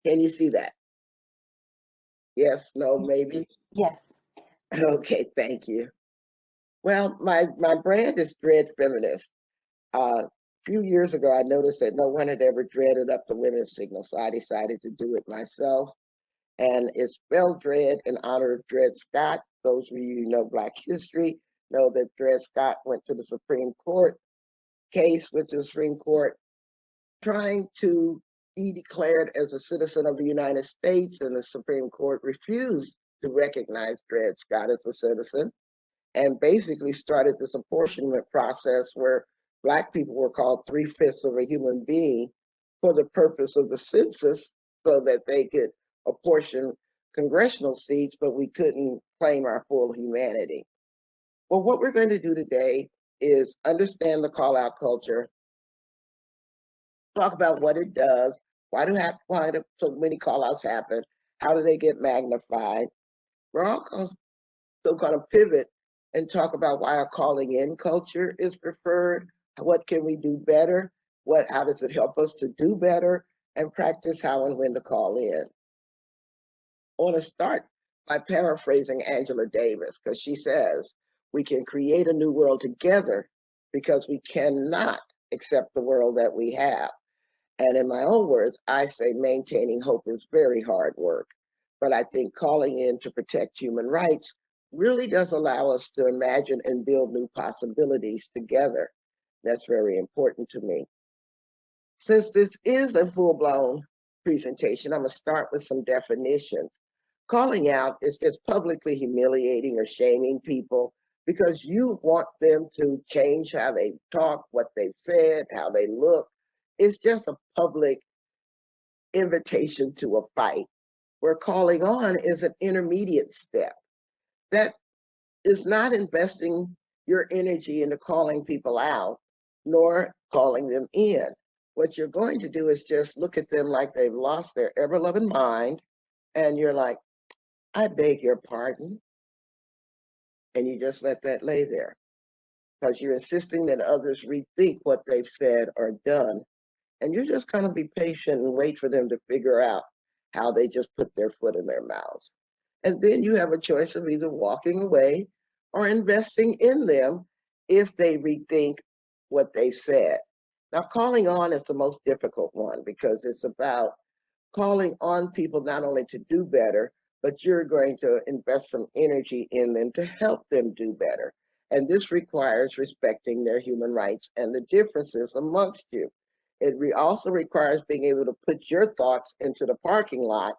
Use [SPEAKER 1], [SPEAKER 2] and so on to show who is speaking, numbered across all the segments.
[SPEAKER 1] Can you see that? Yes, no, maybe?
[SPEAKER 2] Yes.
[SPEAKER 1] Okay, thank you. Well, my brand is Dread Feminist. A few years ago, I noticed that no one had ever dreaded up the women's signal, so I decided to do it myself. And it's spelled Dred in honor of Dred Scott. Those of you who know Black history know that Dred Scott went to the Supreme Court case with the Supreme Court trying to be declared as a citizen of the United States, and the Supreme Court refused to recognize Dred Scott as a citizen and basically started this apportionment process where Black people were called 3/5 of a human being for the purpose of the census so that they could apportion congressional seats, but we couldn't claim our full humanity. Well, what we're going to do today is understand the call out culture, talk about what it does, why do so many call outs happen, how do they get magnified. We're also going to pivot and talk about why a calling in culture is preferred, what can we do better, how does it help us to do better, and practice how and when to call in. I want to start by paraphrasing Angela Davis, because she says, we can create a new world together because we cannot accept the world that we have. And in my own words, I say maintaining hope is very hard work. But I think calling in to protect human rights really does allow us to imagine and build new possibilities together. That's very important to me. Since this is a full-blown presentation, I'm going to start with some definitions. Calling out is just publicly humiliating or shaming people because you want them to change how they talk, what they've said, how they look. It's just a public invitation to a fight, where calling on is an intermediate step. That is not investing your energy into calling people out, nor calling them in. What you're going to do is just look at them like they've lost their ever-loving mind, and you're like, I beg your pardon. And you just let that lay there because you're insisting that others rethink what they've said or done. And you're just going to be patient and wait for them to figure out how they just put their foot in their mouths. And then you have a choice of either walking away or investing in them if they rethink what they said. Now, calling on is the most difficult one because it's about calling on people not only to do better, but you're going to invest some energy in them to help them do better. And this requires respecting their human rights and the differences amongst you. It also requires being able to put your thoughts into the parking lot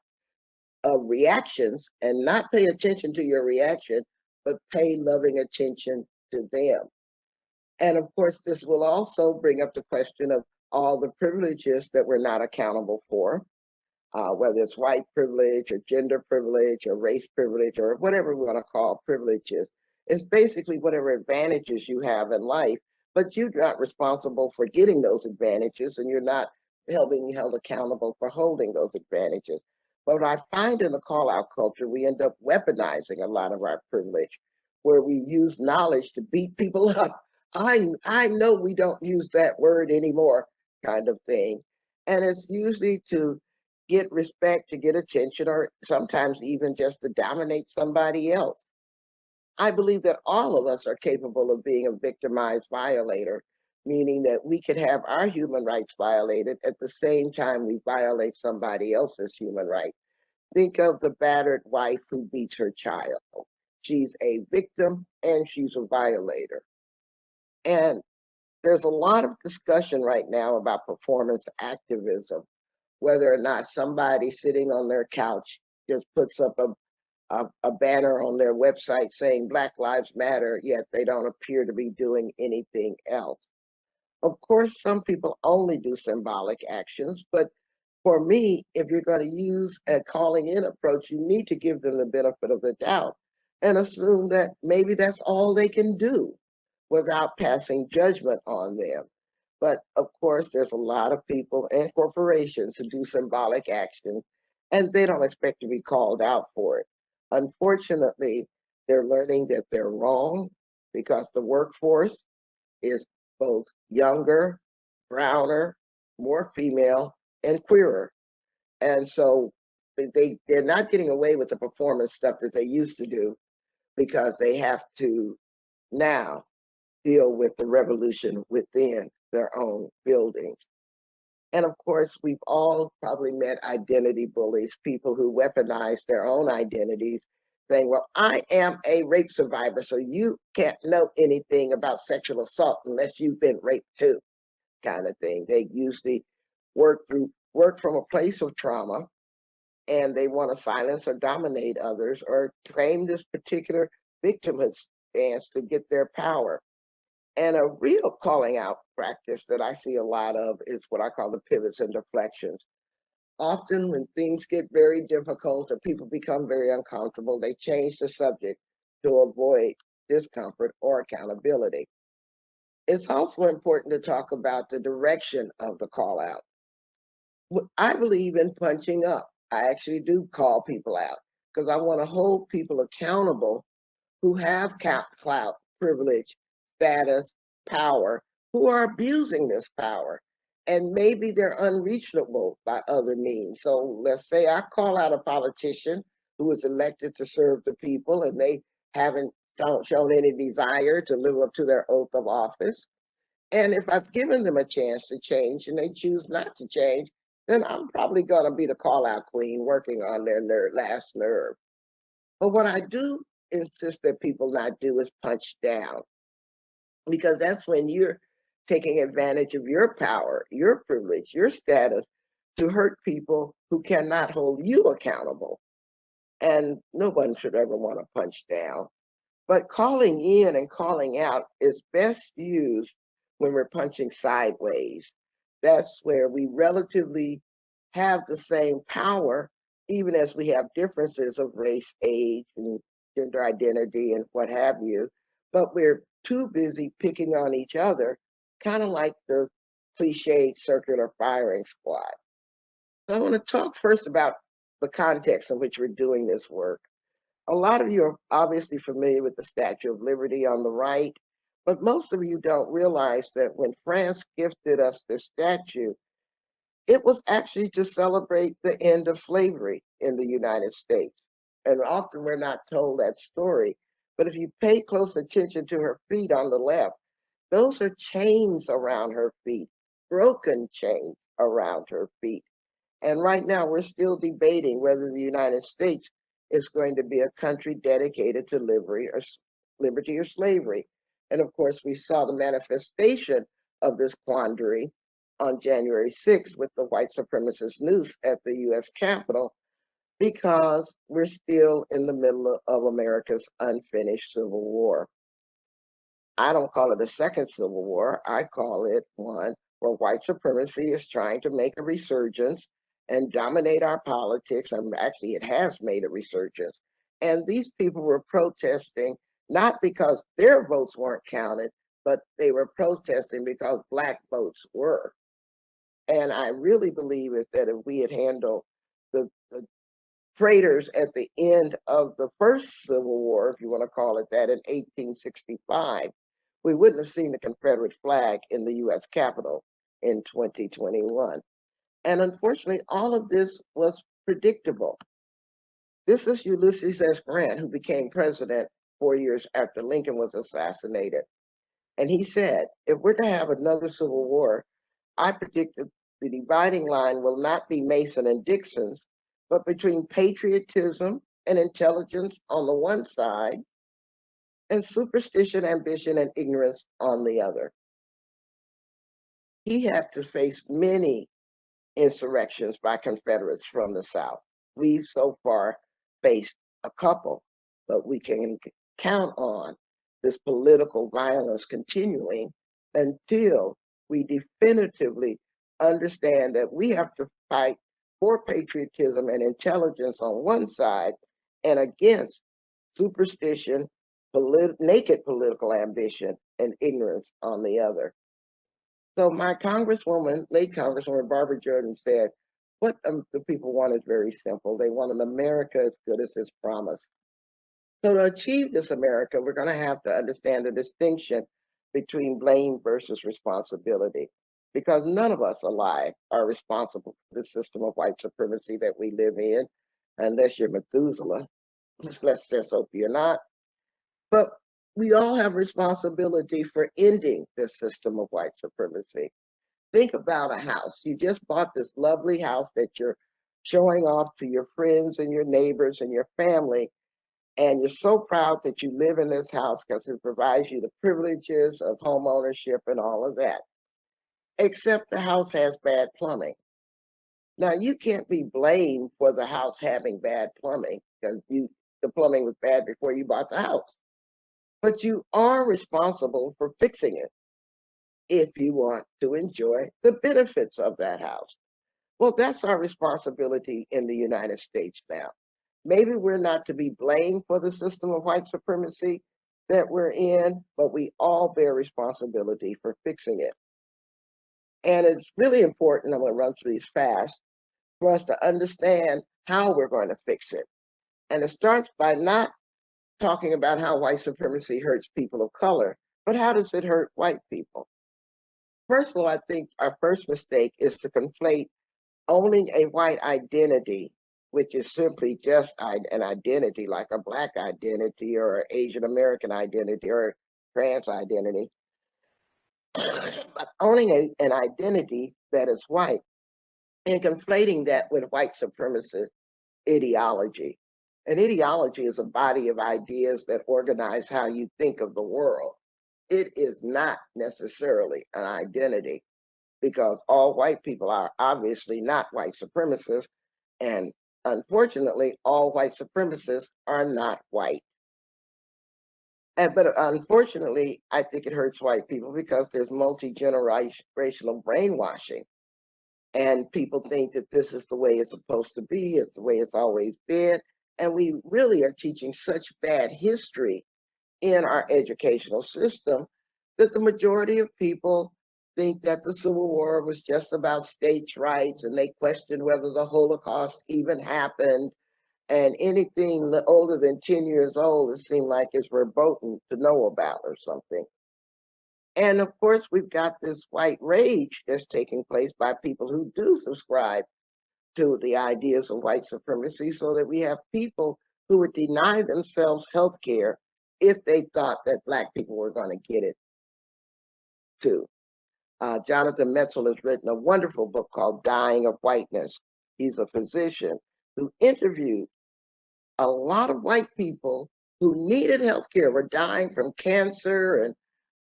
[SPEAKER 1] of reactions and not pay attention to your reaction, but pay loving attention to them. And of course, this will also bring up the question of all the privileges that we're not accountable for, whether it's white privilege or gender privilege or race privilege or whatever we want to call privileges. It's basically whatever advantages you have in life, but you're not responsible for getting those advantages and you're not being held accountable for holding those advantages. But what I find in the call out culture, we end up weaponizing a lot of our privilege, where we use knowledge to beat people up. I know we don't use that word anymore, kind of thing. And it's usually to get respect, to get attention, or sometimes even just to dominate somebody else. I believe that all of us are capable of being a victimized violator, meaning that we could have our human rights violated at the same time we violate somebody else's human rights. Think of the battered wife who beats her child. She's a victim and she's a violator. And there's a lot of discussion right now about performance activism, whether or not somebody sitting on their couch just puts up a banner on their website saying Black Lives Matter, yet they don't appear to be doing anything else. Of course, some people only do symbolic actions, but for me, if you're going to use a calling in approach, you need to give them the benefit of the doubt and assume that maybe that's all they can do without passing judgment on them. But of course, there's a lot of people and corporations who do symbolic action, and they don't expect to be called out for it. Unfortunately, they're learning that they're wrong because the workforce is both younger, browner, more female, and queerer. And so they're not getting away with the performance stuff that they used to do because they have to now deal with the revolution within their own buildings. And of course, we've all probably met identity bullies, people who weaponize their own identities, saying, well, I am a rape survivor, so you can't know anything about sexual assault unless you've been raped too, kind of thing. They usually work from a place of trauma, and they want to silence or dominate others or claim this particular victimhood stance to get their power. And a real calling out practice that I see a lot of is what I call the pivots and deflections. Often when things get very difficult or people become very uncomfortable, they change the subject to avoid discomfort or accountability. It's also important to talk about the direction of the call out. I believe in punching up. I actually do call people out because I want to hold people accountable who have clout, privilege, status, power, who are abusing this power. And maybe they're unreachable by other means. So let's say I call out a politician who is elected to serve the people and they haven't shown any desire to live up to their oath of office. And if I've given them a chance to change and they choose not to change, then I'm probably going to be the call out queen working on their last nerve. But what I do insist that people not do is punch down, because that's when you're taking advantage of your power, your privilege, your status to hurt people who cannot hold you accountable. And no one should ever want to punch down. But calling in and calling out is best used when we're punching sideways. That's where we relatively have the same power, even as we have differences of race, age, and gender identity, and what have you. But we're too busy picking on each other, kind of like the cliched circular firing squad. So I want to talk first about the context in which we're doing this work. A lot of you are obviously familiar with the Statue of Liberty on the right, but most of you don't realize that when France gifted us this statue, it was actually to celebrate the end of slavery in the United States. And often we're not told that story. But if you pay close attention to her feet on the left, those are chains around her feet, broken chains around her feet. And right now, we're still debating whether the United States is going to be a country dedicated to liberty or slavery. And of course, we saw the manifestation of this quandary on January 6th with the white supremacist noose at the US Capitol, because we're still in the middle of America's unfinished Civil War. I don't call it a second Civil War. I call it one where white supremacy is trying to make a resurgence and dominate our politics. And actually, it has made a resurgence. And these people were protesting not because their votes weren't counted, but they were protesting because Black votes were. And I really believe that if we had handled the traitors at the end of the first Civil War, if you want to call it that, in 1865, we wouldn't have seen the Confederate flag in the US Capitol in 2021. And unfortunately, all of this was predictable. This is Ulysses S. Grant, who became president 4 years after Lincoln was assassinated. And he said, if we're to have another Civil War, I predict that the dividing line will not be Mason and Dixon's, but between patriotism and intelligence on the one side and superstition, ambition, and ignorance on the other. He had to face many insurrections by Confederates from the South. We've so far faced a couple, but we can count on this political violence continuing until we definitively understand that we have to fight for patriotism and intelligence on one side and against superstition, naked political ambition, and ignorance on the other. So my Congresswoman, late Congresswoman Barbara Jordan said, what the people want is very simple. They want an America as good as its promise. So to achieve this America, we're going to have to understand the distinction between blame versus responsibility. because none of us alive are responsible for the system of white supremacy that we live in, unless you're Methuselah. Let's just hope you're not. But we all have responsibility for ending this system of white supremacy. Think about a house. You just bought this lovely house that you're showing off to your friends and your neighbors and your family. And you're so proud that you live in this house because it provides you the privileges of home ownership and all of that. Except the house has bad plumbing. Now, you can't be blamed for the house having bad plumbing because the plumbing was bad before you bought the house. But you are responsible for fixing it if you want to enjoy the benefits of that house. Well, that's our responsibility in the United States now. Maybe we're not to be blamed for the system of white supremacy that we're in, but we all bear responsibility for fixing it. And it's really important, I'm going to run through these fast, for us to understand how we're going to fix it. And it starts by not talking about how white supremacy hurts people of color, but how does it hurt white people? First of all, I think our first mistake is to conflate owning a white identity, which is simply just an identity, like a Black identity or an Asian American identity or trans identity, but owning an identity that is white and conflating that with white supremacist ideology. An ideology is a body of ideas that organize how you think of the world. It is not necessarily an identity, because all white people are obviously not white supremacists, and unfortunately, all white supremacists are not white. But unfortunately, I think it hurts white people because there's multi-generational brainwashing. And people think that this is the way it's supposed to be, it's the way it's always been. And we really are teaching such bad history in our educational system that the majority of people think that the Civil War was just about states' rights, and they question whether the Holocaust even happened. And anything older than 10 years old, it seemed like it's verboten to know about or something. And of course, we've got this white rage that's taking place by people who do subscribe to the ideas of white supremacy, so that we have people who would deny themselves health care if they thought that Black people were going to get it too. Jonathan Metzl has written a wonderful book called Dying of Whiteness. He's a physician who interviewed a lot of white people who needed health care, were dying from cancer and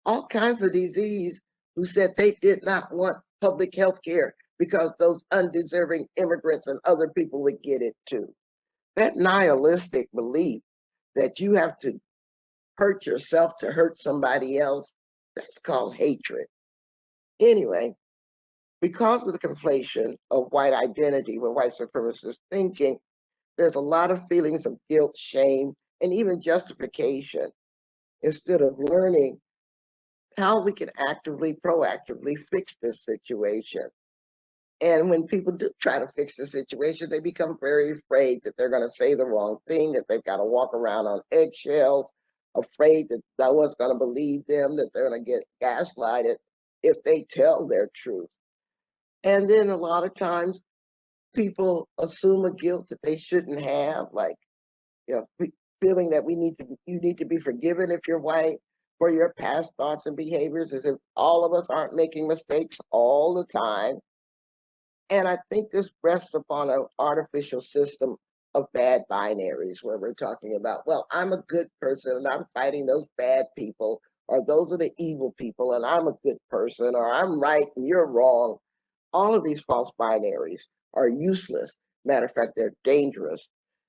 [SPEAKER 1] all kinds of disease, who said they did not want public health care because those undeserving immigrants and other people would get it too. That nihilistic belief that you have to hurt yourself to hurt somebody else, that's called hatred. Anyway, because of the conflation of white identity with white supremacist thinking, there's a lot of feelings of guilt, shame, and even justification, instead of learning how we can actively, proactively fix this situation. And when people do try to fix the situation, they become very afraid that they're going to say the wrong thing, that they've got to walk around on eggshells, afraid that no one's going to believe them, that they're going to get gaslighted if they tell their truth. And then a lot of times people assume a guilt that they shouldn't have, like, feeling that you need to be forgiven if you're white for your past thoughts and behaviors, as if all of us aren't making mistakes all the time. And I think this rests upon an artificial system of bad binaries, where we're talking about, well, I'm a good person and I'm fighting those bad people, or those are the evil people and I'm a good person, or I'm right and you're wrong. All of these false binaries are useless. Matter of fact, they're dangerous.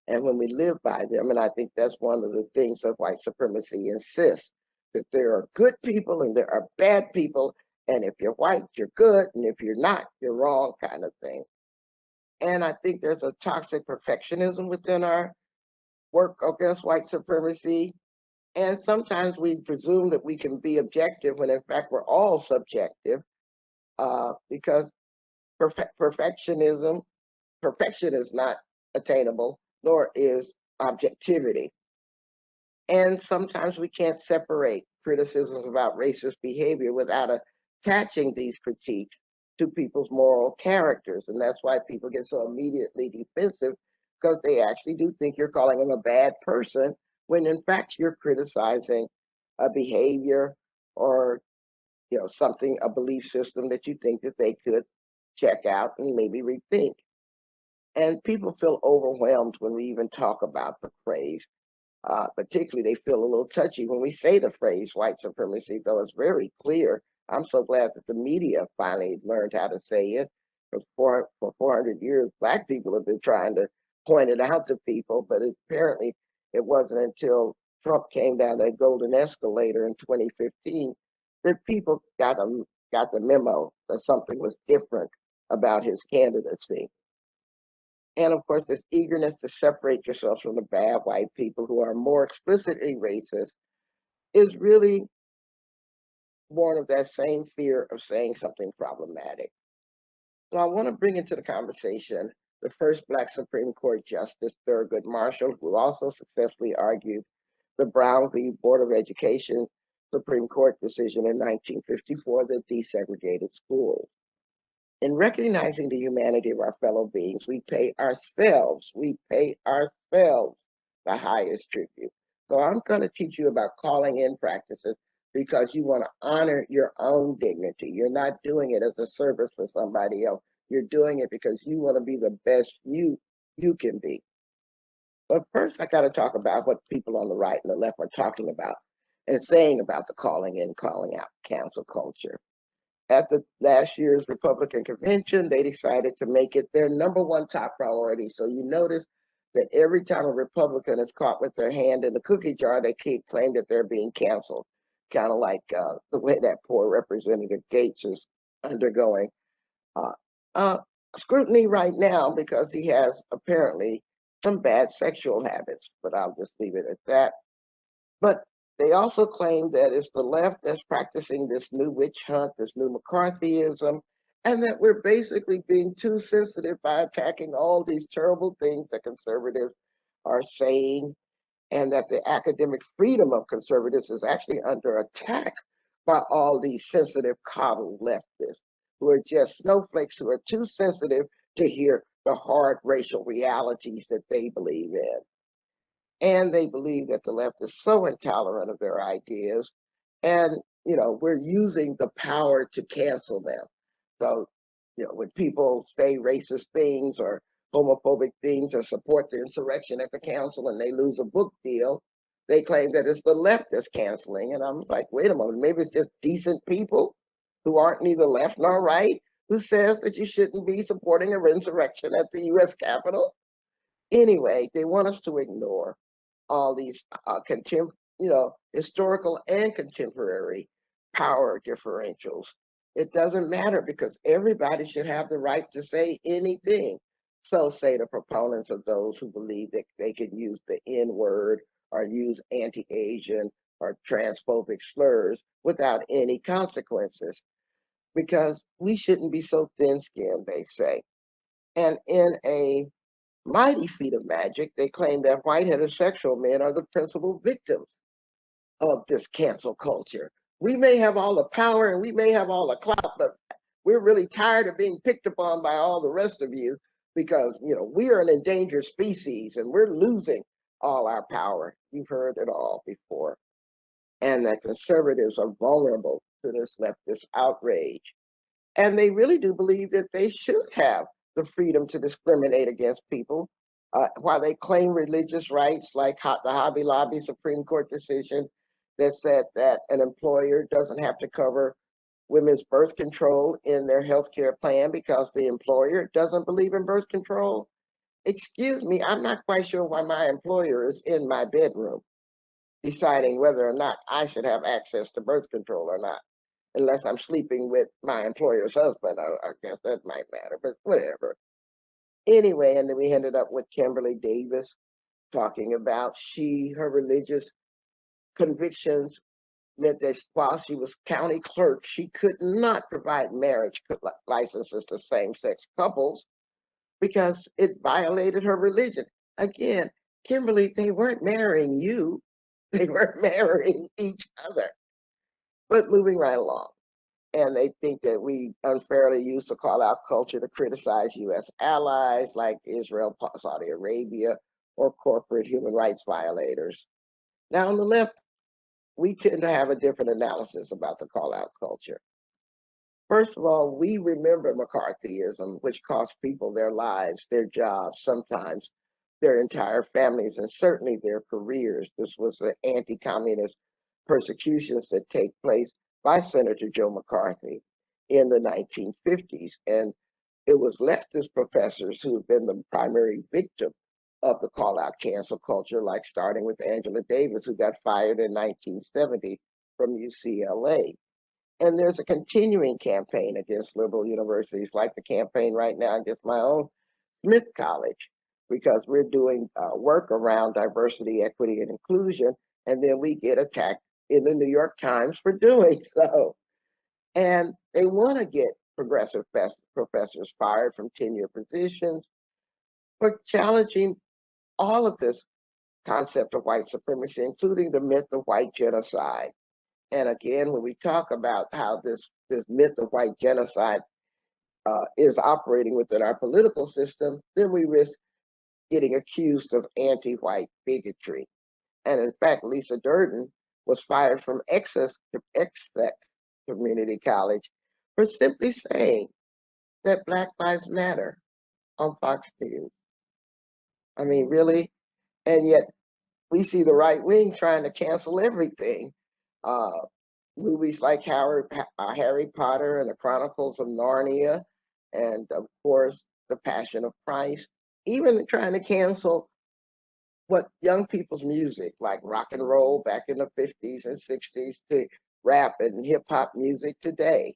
[SPEAKER 1] And when we live by them, and I think that's one of the things that white supremacy insists, that there are good people and there are bad people, and if you're white, you're good, and if you're not, you're wrong, kind of thing. And I think there's a toxic perfectionism within our work against white supremacy. And sometimes we presume that we can be objective when in fact we're all subjective, because perfectionism, perfection is not attainable, nor is objectivity. And sometimes we can't separate criticisms about racist behavior without attaching these critiques to people's moral characters. And that's why people get so immediately defensive, because they actually do think you're calling them a bad person when in fact you're criticizing a behavior or something, a belief system that you think that they could check out and maybe rethink. And people feel overwhelmed when we even talk about the phrase. Particularly, they feel a little touchy when we say the phrase white supremacy, though it's very clear. I'm so glad that the media finally learned how to say it. For 400 years, Black people have been trying to point it out to people, but apparently it wasn't until Trump came down that golden escalator in 2015 that people got the memo that something was different about his candidacy. And of course, this eagerness to separate yourselves from the bad white people who are more explicitly racist is really born of that same fear of saying something problematic. So I want to bring into the conversation the first Black Supreme Court Justice, Thurgood Marshall, who also successfully argued the Brown v. Board of Education Supreme Court decision in 1954 that desegregated schools. In recognizing the humanity of our fellow beings, we pay ourselves the highest tribute. So I'm going to teach you about calling in practices because you want to honor your own dignity. You're not doing it as a service for somebody else. You're doing it because you want to be the best you can be. But first, I got to talk about what people on the right and the left are talking about and saying about the calling in, calling out cancel culture. At the last year's Republican convention, they decided to make it their number one top priority. So you notice that every time a Republican is caught with their hand in the cookie jar, they claim that they're being canceled, kind of like the way that poor Representative Gates is undergoing uh, uh, scrutiny right now because he has apparently some bad sexual habits, but I'll just leave it at that. But they also claim that it's the left that's practicing this new witch hunt, this new McCarthyism, and that we're basically being too sensitive by attacking all these terrible things that conservatives are saying, and that the academic freedom of conservatives is actually under attack by all these sensitive, coddled leftists who are just snowflakes who are too sensitive to hear the hard racial realities that they believe in. And they believe that the left is so intolerant of their ideas. And, we're using the power to cancel them. So, when people say racist things or homophobic things or support the insurrection at the council and they lose a book deal, they claim that it's the left that's canceling. And I'm like, wait a moment, maybe it's just decent people who aren't neither left nor right who says that you shouldn't be supporting an insurrection at the U.S. Capitol. Anyway, they want us to ignore all these historical and contemporary power differentials. It doesn't matter because everybody should have the right to say anything. So say the proponents of those who believe that they can use the N word or use anti-Asian or transphobic slurs without any consequences because we shouldn't be so thin-skinned, they say. And in a mighty feat of magic, they claim that white heterosexual men are the principal victims of this cancel culture. We may have all the power and we may have all the clout, but we're really tired of being picked upon by all the rest of you because, we are an endangered species and we're losing all our power. You've heard it all before. And that conservatives are vulnerable to this leftist outrage. And they really do believe that they should have the freedom to discriminate against people while they claim religious rights, like the Hobby Lobby Supreme Court decision that said that an employer doesn't have to cover women's birth control in their health care plan because the employer doesn't believe in birth control. Excuse me, I'm not quite sure why my employer is in my bedroom deciding whether or not I should have access to birth control or not, unless I'm sleeping with my employer's husband. I guess that might matter, but whatever. Anyway, and then we ended up with Kimberly Davis talking about her religious convictions meant that while she was county clerk, she could not provide marriage licenses to same-sex couples because it violated her religion. Again, Kimberly, they weren't marrying you, they were marrying each other. But moving right along. And they think that we unfairly use the call out culture to criticize U.S. allies like Israel, Saudi Arabia, or corporate human rights violators. Now, on the left, we tend to have a different analysis about the call out culture. First of all, we remember McCarthyism, which cost people their lives, their jobs, sometimes their entire families, and certainly their careers. This was the anti-communist persecutions that take place by Senator Joe McCarthy in the 1950s. And it was leftist professors who have been the primary victim of the call-out cancel culture, like starting with Angela Davis, who got fired in 1970 from UCLA. And there's a continuing campaign against liberal universities, like the campaign right now against my own Smith College, because we're doing work around diversity, equity, and inclusion, and then we get attacked in the New York Times for doing so. And they want to get progressive professors fired from tenure positions for challenging all of this concept of white supremacy, including the myth of white genocide. And again, when we talk about how this myth of white genocide is operating within our political system, then we risk getting accused of anti-white bigotry. And in fact, Lisa Durden was fired from Essex Community College for simply saying that Black Lives Matter on Fox News. I mean, really? And yet we see the right wing trying to cancel everything. Uh, Movies like Harry Potter and the Chronicles of Narnia, and of course, The Passion of Christ, even trying to cancel what young people's music, like rock and roll back in the 50s and 60s, to rap and hip hop music today,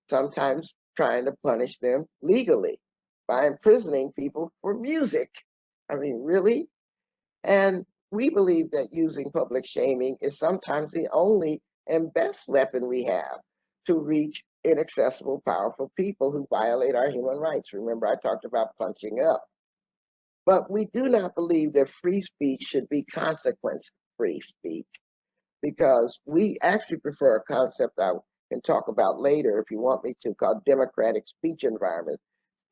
[SPEAKER 1] sometimes trying to punish them legally by imprisoning people for music. I mean, really? And we believe that using public shaming is sometimes the only and best weapon we have to reach inaccessible, powerful people who violate our human rights. Remember, I talked about punching up. But we do not believe that free speech should be consequence-free speech, because we actually prefer a concept I can talk about later if you want me to, called democratic speech environment.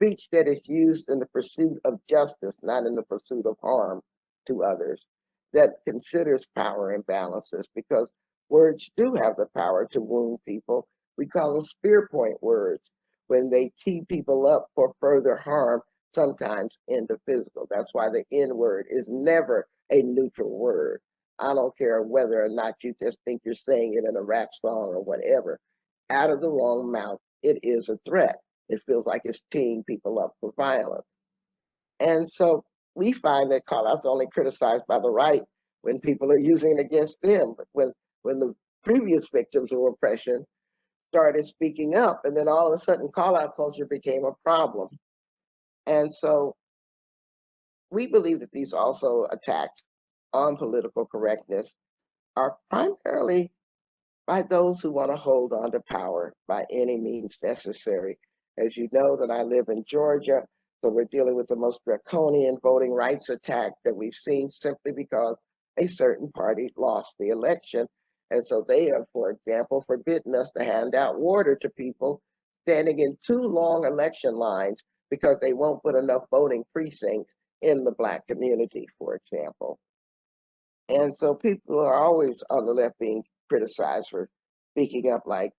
[SPEAKER 1] Speech that is used in the pursuit of justice, not in the pursuit of harm to others, that considers power imbalances, because words do have the power to wound people. We call them spear point words when they tee people up for further harm, sometimes into physical. That's why the N word is never a neutral word. I don't care whether or not you just think you're saying it in a rap song or whatever. Out of the wrong mouth, it is a threat. It feels like it's teeing people up for violence. And so we find that call outs only criticized by the right when people are using it against them. But when the previous victims of oppression started speaking up, and then all of a sudden call out culture became a problem. And so we believe that these also attacks on political correctness are primarily by those who want to hold on to power by any means necessary. As you know, that I live in Georgia, so we're dealing with the most draconian voting rights attack that we've seen, simply because a certain party lost the election. And so they have, for example, forbidden us to hand out water to people standing in too long election lines because they won't put enough voting precincts in the Black community, for example. And so people are always on the left being criticized for speaking up, like,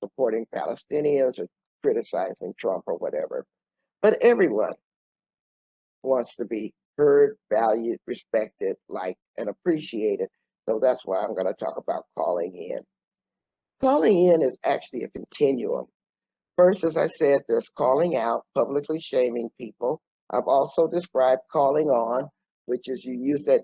[SPEAKER 1] supporting Palestinians or criticizing Trump or whatever. But everyone wants to be heard, valued, respected, liked, and appreciated. So that's why I'm going to talk about calling in. Calling in is actually a continuum. First, as I said, there's calling out, publicly shaming people. I've also described calling on, which is you use that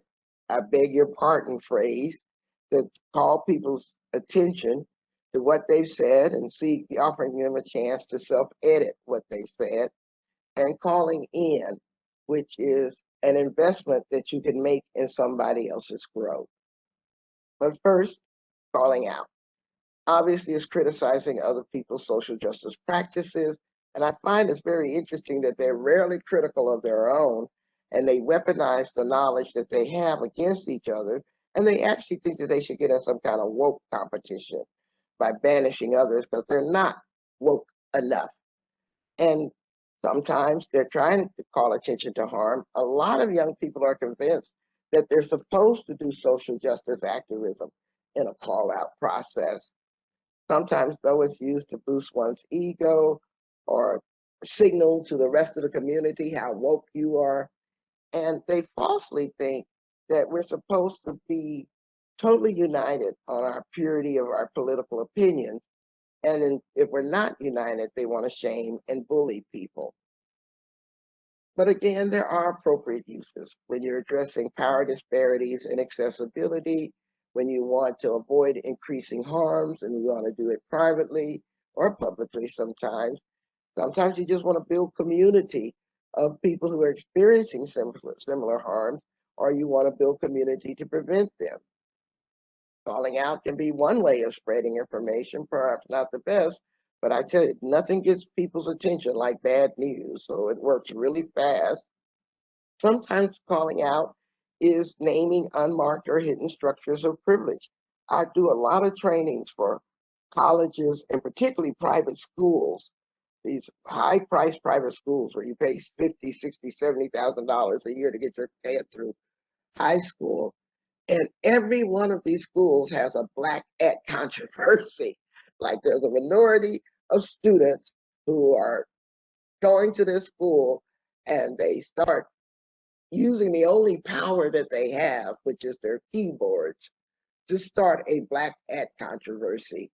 [SPEAKER 1] "I beg your pardon" phrase to call people's attention to what they've said and offering them a chance to self-edit what they said. And calling in, which is an investment that you can make in somebody else's growth. But first, calling out obviously is criticizing other people's social justice practices. And I find it's very interesting that they're rarely critical of their own, and they weaponize the knowledge that they have against each other. And they actually think that they should get in some kind of woke competition. by banishing others because they're not woke enough. And sometimes they're trying to call attention to harm. A lot of young people are convinced that they're supposed to do social justice activism in a call out process. Sometimes, though, it's used to boost one's ego or signal to the rest of the community how woke you are. And they falsely think that we're supposed to be totally united on our purity of our political opinions. And if we're not united, they want to shame and bully people. But again, there are appropriate uses when you're addressing power disparities and accessibility, when you want to avoid increasing harms and you want to do it privately or publicly sometimes. Sometimes you just want to build community of people who are experiencing similar harms, or you want to build community to prevent them. Calling out can be one way of spreading information, perhaps not the best, but I tell you, nothing gets people's attention like bad news, so it works really fast. Sometimes calling out is naming unmarked or hidden structures of privilege. I do a lot of trainings for colleges and particularly private schools, these high-priced private schools where you pay $50, $60, $70,000 a year to get your kid through high school. And every one of these schools has a Black ed controversy. Like there's a minority of students who are going to this school and they start using the only power that they have, which is their keyboards, to start a Black ed controversy.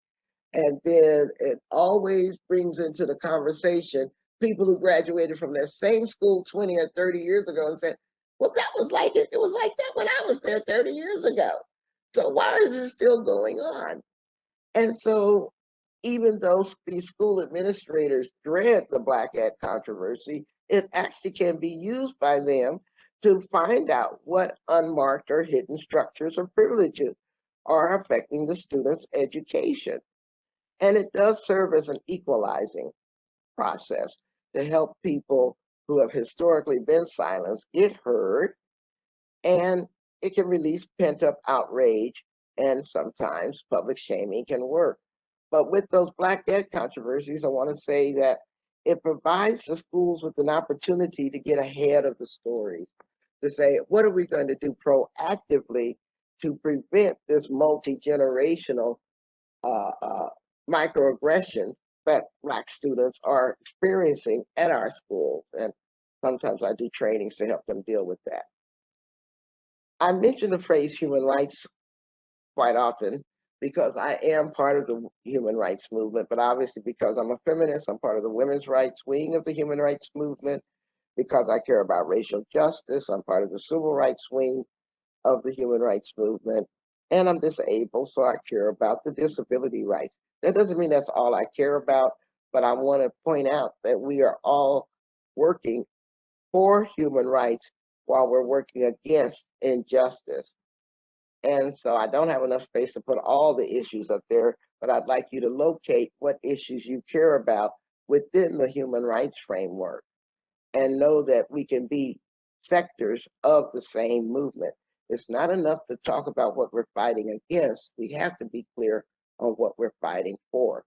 [SPEAKER 1] And then it always brings into the conversation people who graduated from that same school 20 or 30 years ago and said, well, that was like it. It was like that when I was there 30 years ago. So why is it still going on? And so even though these school administrators dread the Black ed controversy, it actually can be used by them to find out what unmarked or hidden structures or privileges are affecting the student's education. And it does serve as an equalizing process to help people who have historically been silenced get heard, and it can release pent-up outrage, and sometimes public shaming can work. But with those Black ed controversies, I want to say that it provides the schools with an opportunity to get ahead of the stories, to say, what are we going to do proactively to prevent this multi-generational microaggressions that Black students are experiencing at our schools. And sometimes I do trainings to help them deal with that. I mention the phrase human rights quite often because I am part of the human rights movement, but obviously because I'm a feminist, I'm part of the women's rights wing of the human rights movement. Because I care about racial justice, I'm part of the civil rights wing of the human rights movement, and I'm disabled, so I care about the disability rights. That doesn't mean that's all I care about, but I want to point out that we are all working for human rights while we're working against injustice. And so I don't have enough space to put all the issues up there, but I'd like you to locate what issues you care about within the human rights framework and know that we can be sectors of the same movement. It's not enough to talk about what we're fighting against. We have to be clear on what we're fighting for.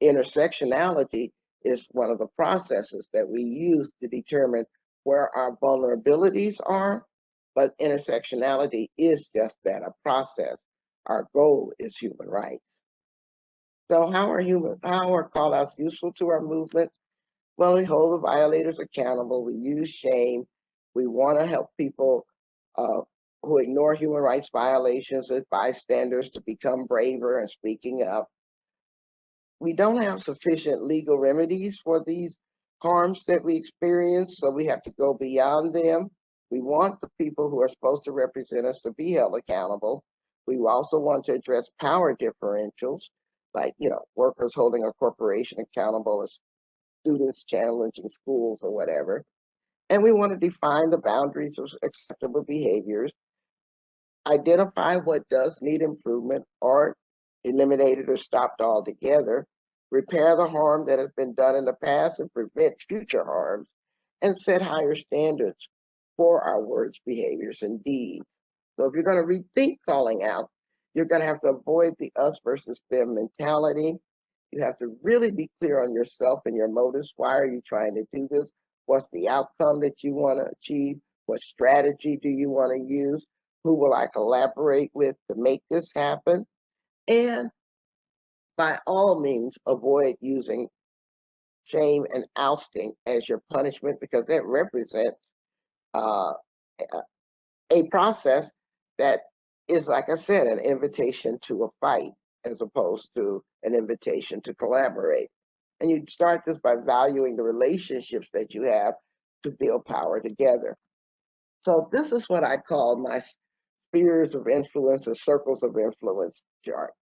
[SPEAKER 1] Intersectionality is one of the processes that we use to determine where our vulnerabilities are, but intersectionality is just that, a process. Our goal is human rights. So how are call-outs useful to our movement? Well, we hold the violators accountable. We use shame. We want to help people who ignore human rights violations as bystanders to become braver and speaking up. We don't have sufficient legal remedies for these harms that we experience, so we have to go beyond them. We want the people who are supposed to represent us to be held accountable. We also want to address power differentials, like, workers holding a corporation accountable as students challenging schools or whatever. And we want to define the boundaries of acceptable behaviors, identify what does need improvement or eliminate it or stopped altogether, repair the harm that has been done in the past and prevent future harms, and set higher standards for our words, behaviors, and deeds. So if you're going to rethink calling out, You're going to have to avoid the us versus them mentality. You have to really be clear on yourself and your motives. Why are you trying to do this? What's the outcome that you want to achieve? What strategy do you want to use? Who will I collaborate with to make this happen? And by all means, avoid using shame and ousting as your punishment, because that represents uh, a process that is, like I said, an invitation to a fight as opposed to an invitation to collaborate. And you start this by valuing the relationships that you have to build power together. So this is what I call my spheres of influence or circles of influence chart.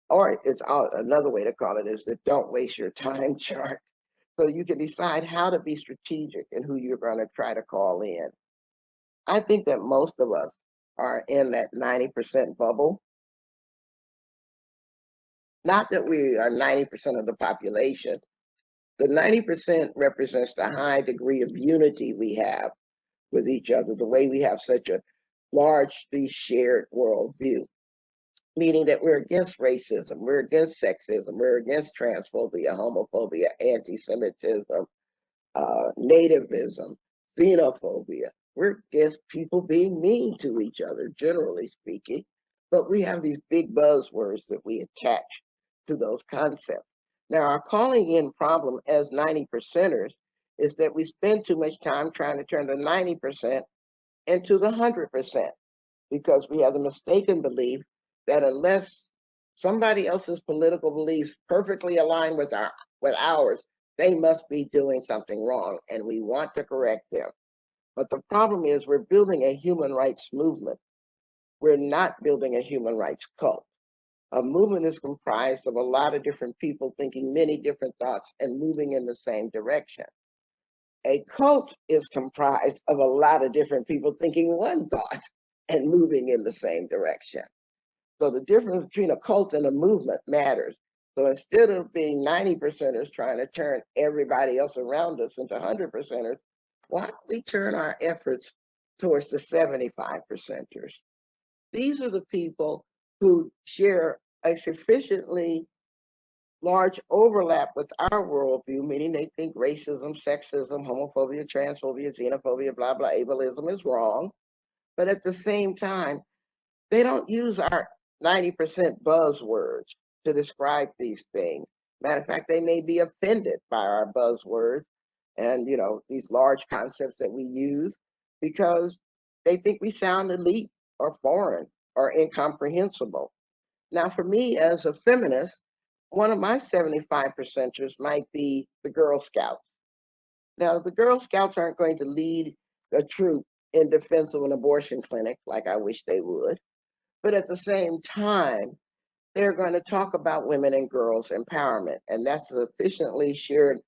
[SPEAKER 1] Or it's another way to call it is the don't waste your time chart. So you can decide how to be strategic and who you're going to try to call in. I think that most of us are in that 90% bubble. Not that we are 90% of the population. The 90% represents the high degree of unity we have with each other, the way we have such a largely shared worldview, meaning that we're against racism, we're against sexism, we're against transphobia, homophobia, anti-Semitism, nativism, xenophobia. We're against people being mean to each other, generally speaking, but we have these big buzzwords that we attach to those concepts. Now, our calling in problem as 90 percenters is that we spend too much time trying to turn the 90% into the 100%, because we have the mistaken belief that unless somebody else's political beliefs perfectly align with ours, they must be doing something wrong, and we want to correct them. But the problem is we're building a human rights movement. We're not building a human rights cult. A movement is comprised of a lot of different people thinking many different thoughts and moving in the same direction. A cult is comprised of a lot of different people thinking one thought and moving in the same direction. So the difference between a cult and a movement matters. So instead of being 90 percenters trying to turn everybody else around us into 100 percenters, why don't we turn our efforts towards the 75 percenters? These are the people who share a sufficiently large overlap with our worldview, meaning they think racism, sexism, homophobia, transphobia, xenophobia, blah, blah, ableism is wrong. But at the same time, they don't use our 90% buzzwords to describe these things. Matter of fact, they may be offended by our buzzwords and, these large concepts that we use, because they think we sound elite or foreign or incomprehensible. Now, for me as a feminist, one of my 75 percenters might be the Girl Scouts. Now, the Girl Scouts aren't going to lead a troop in defense of an abortion clinic like I wish they would. But at the same time, they're going to talk about women and girls empowerment. And that's sufficiently shared,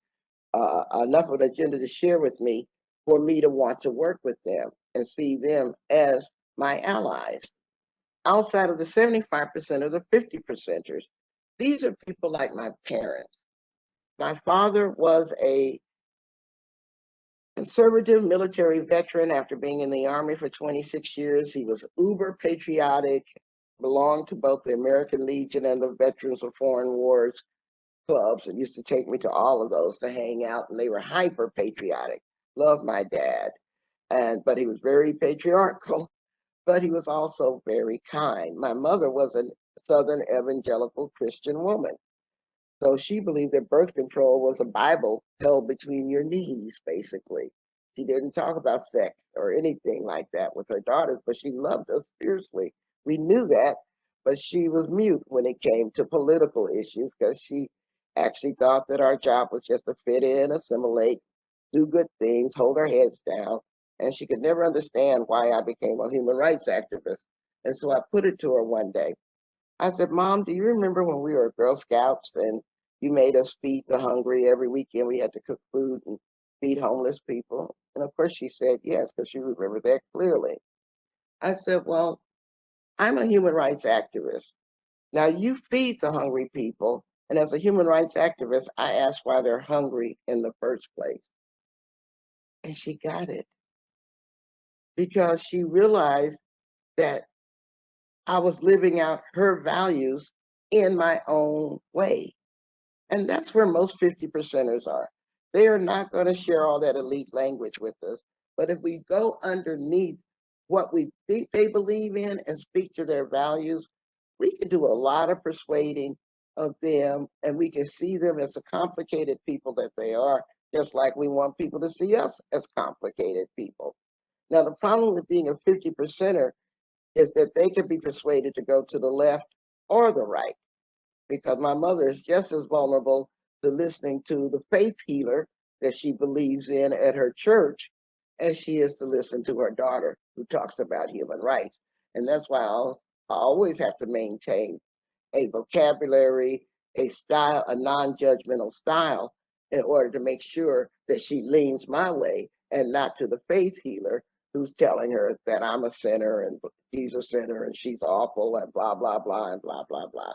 [SPEAKER 1] enough of an agenda to share with me for me to want to work with them and see them as my allies. Outside of the 75% of the 50 percenters, these are people like my parents. My father was a conservative military veteran after being in the Army for 26 years. He was uber patriotic, belonged to both the American Legion and the Veterans of Foreign Wars clubs, and used to take me to all of those to hang out, and they were hyper patriotic. Loved my dad, but he was very patriarchal, but he was also very kind. My mother was a Southern evangelical Christian woman. So she believed that birth control was a Bible held between your knees, basically. She didn't talk about sex or anything like that with her daughters, but she loved us fiercely. We knew that, but she was mute when it came to political issues, because she actually thought that our job was just to fit in, assimilate, do good things, hold our heads down. And she could never understand why I became a human rights activist. And so I put it to her one day. I said, Mom, do you remember when we were Girl Scouts and you made us feed the hungry every weekend? We had to cook food and feed homeless people. And of course she said yes, because she remembered that clearly. I said, well, I'm a human rights activist. Now you feed the hungry people. And as a human rights activist, I ask why they're hungry in the first place. And she got it, because she realized that I was living out her values in my own way. And that's where most 50 percenters are. They are not going to share all that elite language with us. But if we go underneath what we think they believe in and speak to their values, we can do a lot of persuading of them, and we can see them as the complicated people that they are, just like we want people to see us as complicated people. Now, the problem with being a 50 percenter is that they can be persuaded to go to the left or the right, because my mother is just as vulnerable to listening to the faith healer that she believes in at her church as she is to listen to her daughter who talks about human rights. And that's why I always have to maintain a vocabulary, a style, a non-judgmental style, in order to make sure that she leans my way and not to the faith healer who's telling her that I'm a sinner and she's a sinner and she's awful and blah, blah, blah, and blah, blah, blah.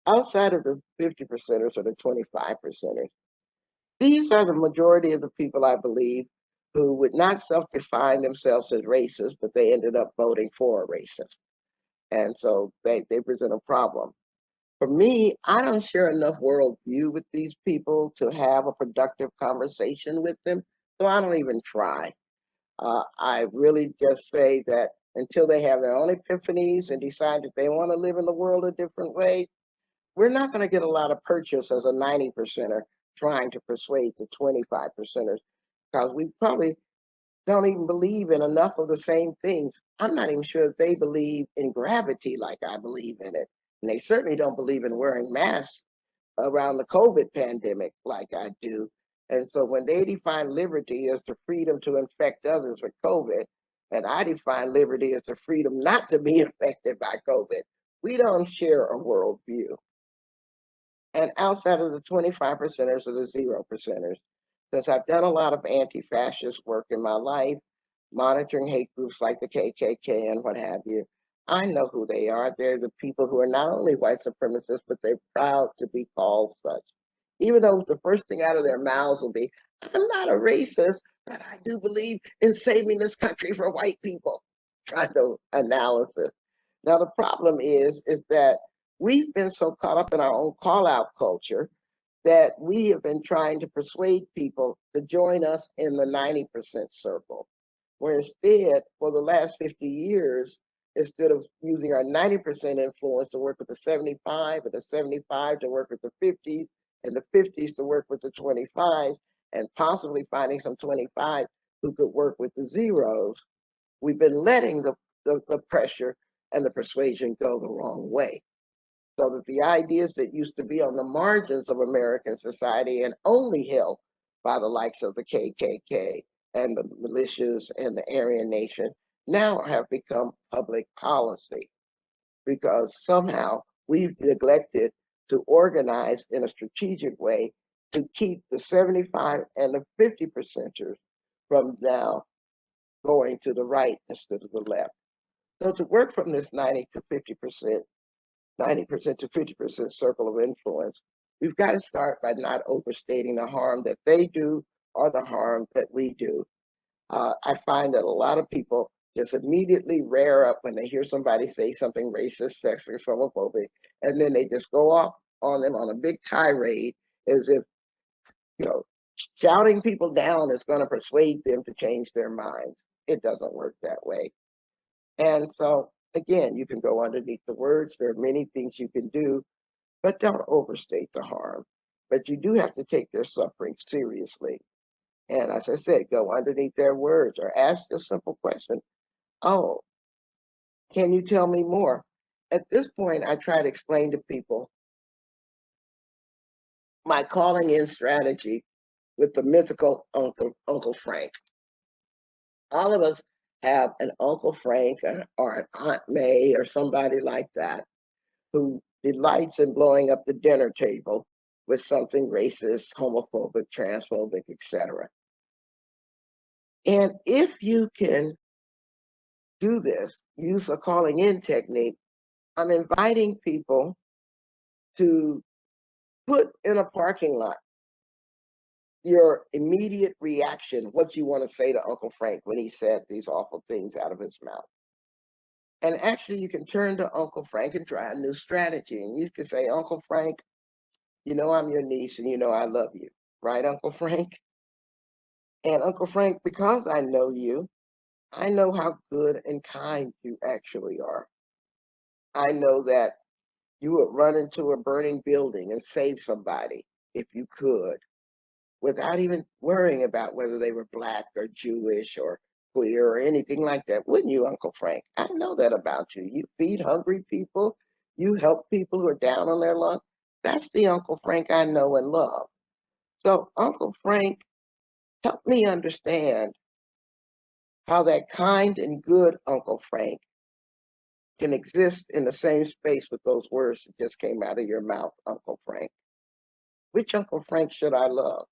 [SPEAKER 1] Outside of the 50 percenters or the 25 percenters, these are the majority of the people, I believe, who would not self-define themselves as racist, but they ended up voting for a racist. And so they present a problem. For me, I don't share enough worldview with these people to have a productive conversation with them, so I don't even try. I really just say that until they have their own epiphanies and decide that they want to live in the world a different way, we're not going to get a lot of purchase as a 90 percenter trying to persuade the 25 percenters, because we probably don't even believe in enough of the same things. I'm not even sure if they believe in gravity like I believe in it. And they certainly don't believe in wearing masks around the COVID pandemic like I do. And so when they define liberty as the freedom to infect others with COVID, and I define liberty as the freedom not to be infected by COVID, we don't share a worldview. And outside of the 25 percenters or the 0 percenters, since I've done a lot of anti-fascist work in my life, monitoring hate groups like the KKK and what have you, I know who they are. They're the people who are not only white supremacists, but they're proud to be called such. Even though the first thing out of their mouths will be, I'm not a racist, but I do believe in saving this country for white people. Kind of analysis. Now, the problem is that we've been so caught up in our own call out culture that we have been trying to persuade people to join us in the 90% circle. Where instead, for the last 50 years, instead of using our 90% influence to work with the 75, or the 75 to work with the 50s, and the 50s to work with the 25s, and possibly finding some 25 who could work with the zeros, we've been letting the pressure and the persuasion go the wrong way. So that the ideas that used to be on the margins of American society and only held by the likes of the KKK and the militias and the Aryan Nation now have become public policy, because somehow we've neglected to organize in a strategic way to keep the 75 and the 50 percenters from now going to the right instead of the left. So to work from this 90 to 50%, 90% to 50% circle of influence, we've got to start by not overstating the harm that they do or the harm that we do. I find that a lot of people just immediately rear up when they hear somebody say something racist, sexist, homophobic, and then they just go off on them on a big tirade as if, you know, shouting people down is going to persuade them to change their minds. It doesn't work that way. And so, again, you can go underneath the words. There are many things you can do, but don't overstate the harm. But you do have to take their suffering seriously. And as I said, go underneath their words or ask a simple question. Oh, can you tell me more? At this point, I try to explain to people my calling in strategy with the mythical Uncle Frank. All of us have an Uncle Frank or an Aunt May or somebody like that who delights in blowing up the dinner table with something racist, homophobic, transphobic, etc. And if you can do this, use a calling in technique, I'm inviting people to put in a parking lot your immediate reaction, what you want to say to Uncle Frank when he said these awful things out of his mouth. And actually, you can turn to Uncle Frank and try a new strategy. And you can say, Uncle Frank, you know I'm your niece and you know I love you. Right, Uncle Frank? And Uncle Frank, because I know you, I know how good and kind you actually are. I know that you would run into a burning building and save somebody if you could, without even worrying about whether they were Black or Jewish or queer or anything like that. Wouldn't you, Uncle Frank? I know that about you. You feed hungry people. You help people who are down on their luck. That's the Uncle Frank I know and love. So, Uncle Frank, help me understand how that kind and good Uncle Frank can exist in the same space with those words that just came out of your mouth, Uncle Frank. Which Uncle Frank should I love?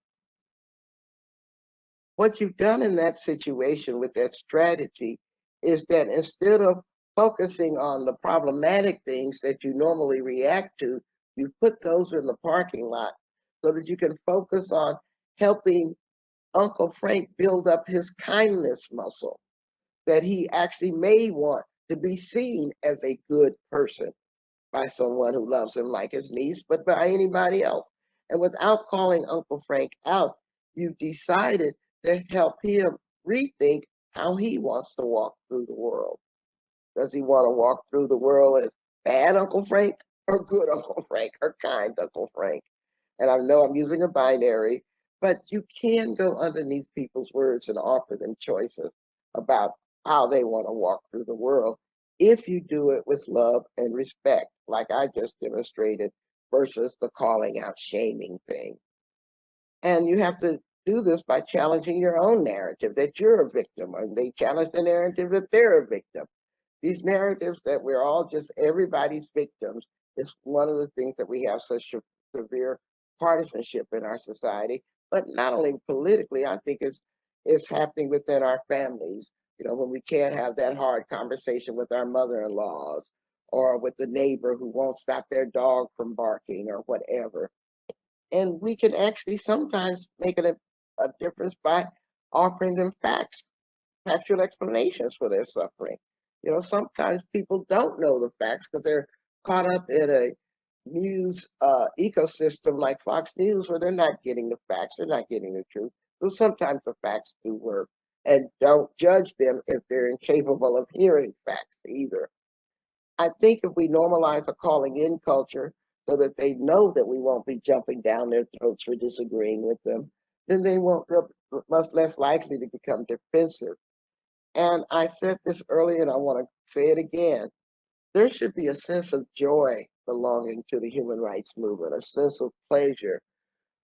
[SPEAKER 1] What you've done in that situation with that strategy is that instead of focusing on the problematic things that you normally react to, you put those in the parking lot so that you can focus on helping Uncle Frank build up his kindness muscle, that he actually may want to be seen as a good person by someone who loves him like his niece, but by anybody else. And without calling Uncle Frank out, you decided to help him rethink how he wants to walk through the world. Does he want to walk through the world as bad Uncle Frank or good Uncle Frank or kind Uncle Frank? And I know I'm using a binary, but you can go underneath people's words and offer them choices about how they want to walk through the world if you do it with love and respect, like I just demonstrated, versus the calling out shaming thing. And you have to do this by challenging your own narrative that you're a victim, and they challenge the narrative that they're a victim. These narratives that we're all just everybody's victims is one of the things that we have such severe partisanship in our society. But not only politically, I think it's happening within our families. You know, when we can't have that hard conversation with our mother-in-laws or with the neighbor who won't stop their dog from barking or whatever. And we can actually sometimes make a difference by offering them facts, factual explanations for their suffering. You know, sometimes people don't know the facts because they're caught up in a news ecosystem like Fox News where they're not getting the facts, they're not getting the truth. So sometimes the facts do work. And don't judge them if they're incapable of hearing facts either. I think if we normalize a calling in culture so that they know that we won't be jumping down their throats for disagreeing with them, then they won't be much less likely to become defensive. And I said this earlier and I want to say it again. There should be a sense of joy belonging to the human rights movement, a sense of pleasure.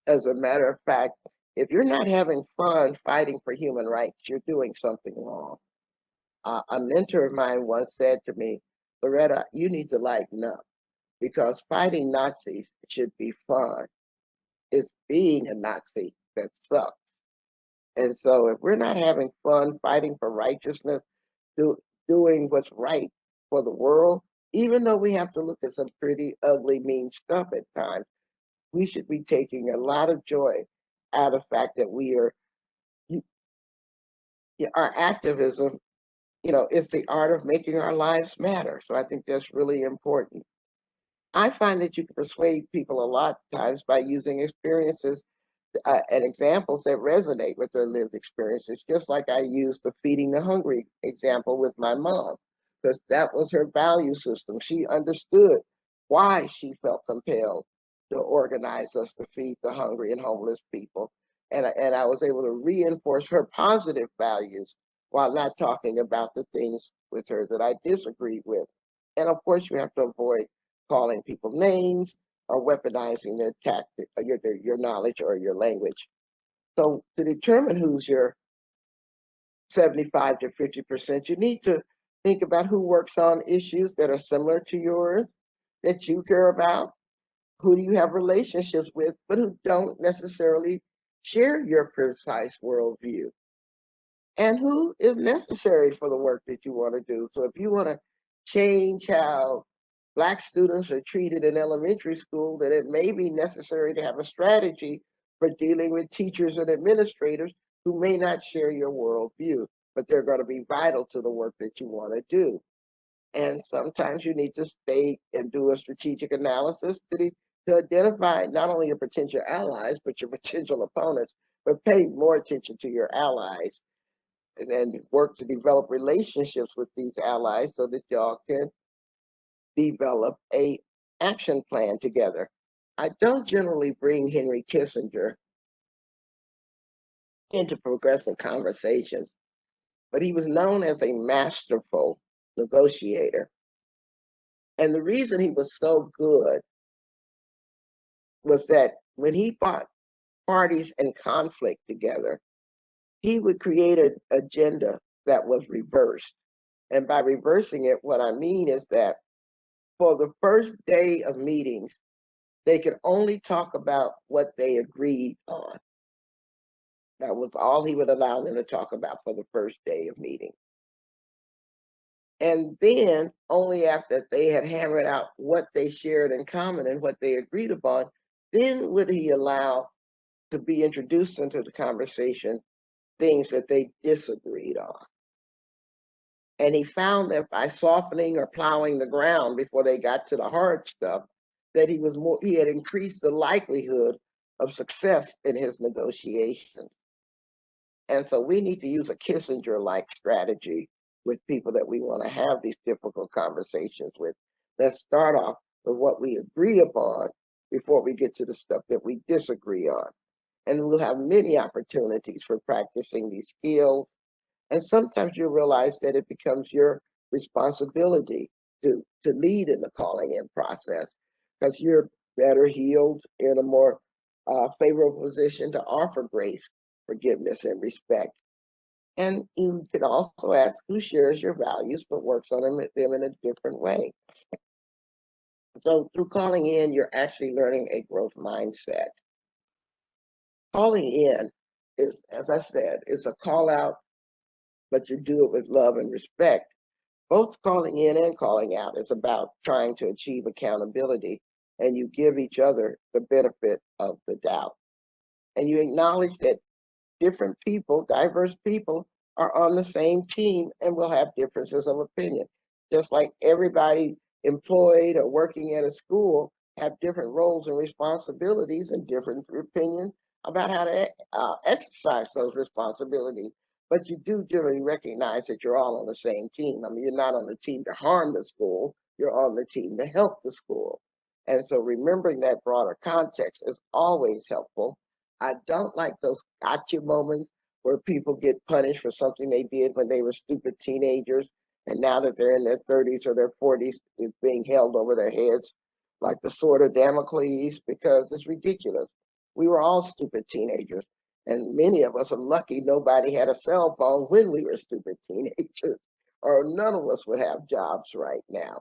[SPEAKER 1] As a matter of fact, if you're not having fun fighting for human rights, you're doing something wrong. A mentor of mine once said to me, Loretta, you need to lighten up because fighting Nazis should be fun. It's being a Nazi that sucks. And so if we're not having fun fighting for righteousness, do, doing what's right for the world, even though we have to look at some pretty ugly, mean stuff at times, we should be taking a lot of joy out of the fact that we are, our activism, you know, is the art of making our lives matter. So I think that's really important. I find that you can persuade people a lot of times by using experiences and examples that resonate with their lived experiences, just like I used the feeding the hungry example with my mom, because that was her value system. She understood why she felt compelled to organize us to feed the hungry and homeless people. And I was able to reinforce her positive values while not talking about the things with her that I disagreed with. And of course, you have to avoid calling people names or weaponizing their tactic, your knowledge or your language. So to determine who's your 75 to 50%, you need to think about who works on issues that are similar to yours, that you care about, who do you have relationships with, but who don't necessarily share your precise worldview, and who is necessary for the work that you want to do. So if you want to change how Black students are treated in elementary school, that it may be necessary to have a strategy for dealing with teachers and administrators who may not share your worldview, but they're going to be vital to the work that you want to do. And sometimes you need to stay and do a strategic analysis to identify not only your potential allies, but your potential opponents, but pay more attention to your allies and then work to develop relationships with these allies so that y'all can develop a action plan together. I don't generally bring Henry Kissinger into progressive conversations, but he was known as a masterful negotiator. And the reason he was so good was that when he brought parties and conflict together, he would create an agenda that was reversed. And by reversing it, what I mean is that for the first day of meetings, they could only talk about what they agreed on. That was all he would allow them to talk about for the first day of meeting. And then only after they had hammered out what they shared in common and what they agreed upon, then would he allow to be introduced into the conversation things that they disagreed on. And he found that by softening or plowing the ground before they got to the hard stuff, that he had increased the likelihood of success in his negotiations. And so we need to use a Kissinger-like strategy with people that we want to have these difficult conversations with. Let's start off with what we agree upon before we get to the stuff that we disagree on. And we'll have many opportunities for practicing these skills. And sometimes you realize that it becomes your responsibility to lead in the calling in process because you're better healed in a more favorable position to offer grace, forgiveness, and respect. And you could also ask who shares your values but works on them in a different way. So through calling in, you're actually learning a growth mindset. Calling in is, as I said, is a call out, but you do it with love and respect. Both calling in and calling out is about trying to achieve accountability, and you give each other the benefit of the doubt. And you acknowledge that different people, diverse people, are on the same team and will have differences of opinion. Just like everybody employed or working at a school have different roles and responsibilities and different opinions about how to exercise those responsibilities. But you do generally recognize that you're all on the same team. I mean, you're not on the team to harm the school, you're on the team to help the school. And so remembering that broader context is always helpful. I don't like those gotcha moments where people get punished for something they did when they were stupid teenagers, and now that they're in their 30s or their 40s, it's being held over their heads like the sword of Damocles because it's ridiculous. We were all stupid teenagers, and many of us are lucky nobody had a cell phone when we were stupid teenagers, or none of us would have jobs right now.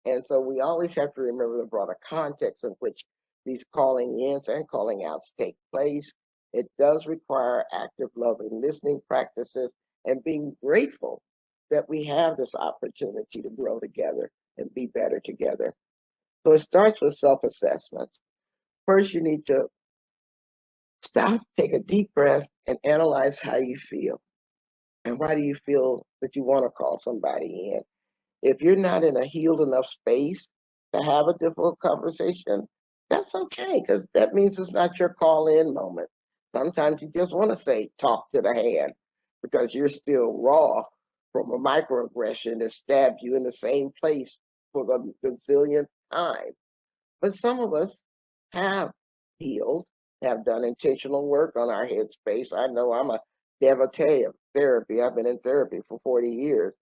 [SPEAKER 1] And so we always have to remember the broader context in which these calling ins and calling outs take place. It does require active, loving listening practices and being grateful that we have this opportunity to grow together and be better together. So it starts with self assessments. First, you need to stop, take a deep breath, and analyze how you feel. And why do you feel that you want to call somebody in? If you're not in a healed enough space to have a difficult conversation, that's okay, because that means it's not your call in moment. Sometimes you just want to say, talk to the hand, because you're still raw from a microaggression that stabbed you in the same place for the gazillionth time. But some of us have healed, have done intentional work on our headspace. I know I'm a devotee of therapy. I've been in therapy for 40 years.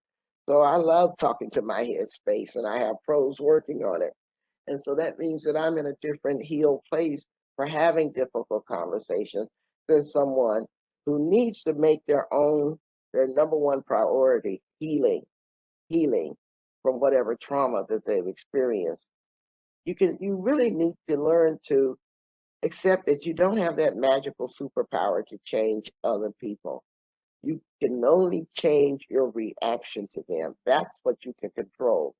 [SPEAKER 1] So I love talking to my headspace, and I have pros working on it. And so that means that I'm in a different healed place for having difficult conversations than someone who needs to make their number one priority, healing from whatever trauma that they've experienced. You really need to learn to accept that you don't have that magical superpower to change other people. You can only change your reaction to them. That's what you can control.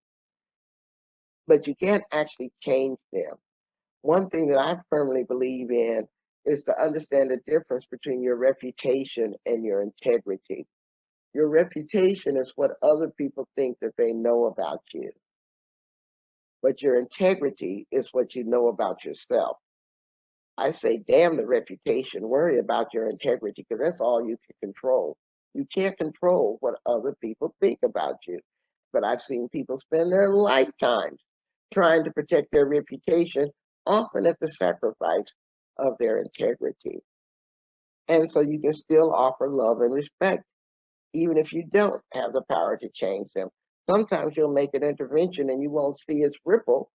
[SPEAKER 1] But you can't actually change them. One thing that I firmly believe in is to understand the difference between your reputation and your integrity. Your reputation is what other people think that they know about you. But your integrity is what you know about yourself. I say, damn the reputation. Worry about your integrity, because that's all you can control. You can't control what other people think about you. But I've seen people spend their lifetimes trying to protect their reputation, often at the sacrifice of their integrity. And so you can still offer love and respect, even if you don't have the power to change them. Sometimes you'll make an intervention and you won't see its ripple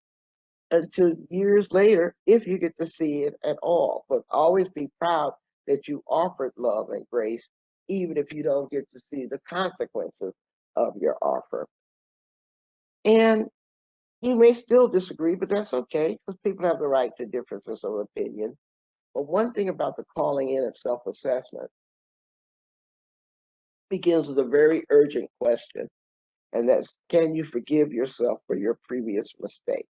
[SPEAKER 1] until years later, if you get to see it at all. But always be proud that you offered love and grace, even if you don't get to see the consequences of your offer. And you may still disagree, but that's okay, because people have the right to differences of opinion. But one thing about the calling in of self-assessment begins with a very urgent question, and that's, can you forgive yourself for your previous mistake?